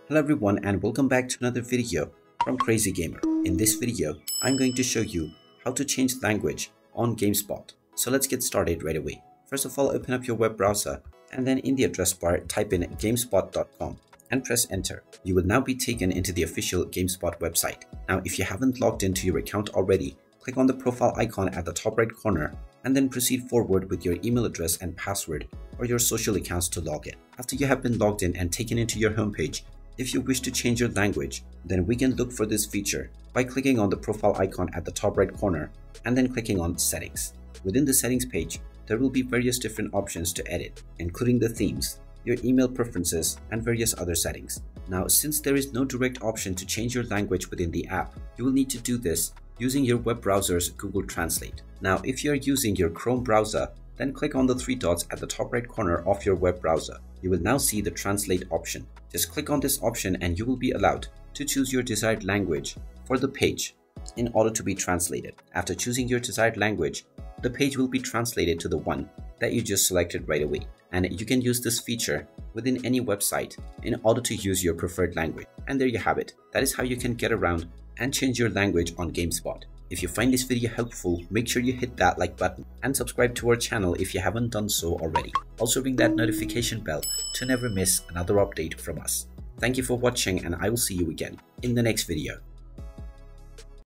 Hello everyone and welcome back to another video from Crazy Gamer. In this video, I'm going to show you how to change language on Gamespot. So let's get started right away. First of all, open up your web browser and then in the address bar type in gamespot.com and press enter. You will now be taken into the official Gamespot website. Now if you haven't logged into your account already, click on the profile icon at the top right corner and then proceed forward with your email address and password or your social accounts to log in. After you have been logged in and taken into your homepage, if you wish to change your language, then we can look for this feature by clicking on the profile icon at the top right corner and then clicking on Settings. Within the Settings page, there will be various different options to edit, including the themes, your email preferences, and various other settings. Now, since there is no direct option to change your language within the app, you will need to do this using your web browser's Google Translate. Now, if you are using your Chrome browser, then click on the three dots at the top right corner of your web browser. You will now see the Translate option. Just click on this option and you will be allowed to choose your desired language for the page in order to be translated. After choosing your desired language, the page will be translated to the one that you just selected right away. And you can use this feature within any website in order to use your preferred language. And there you have it. That is how you can get around and change your language on Gamespot. If you find this video helpful, make sure you hit that like button and subscribe to our channel if you haven't done so already. Also ring that notification bell to never miss another update from us. Thank you for watching and I will see you again in the next video.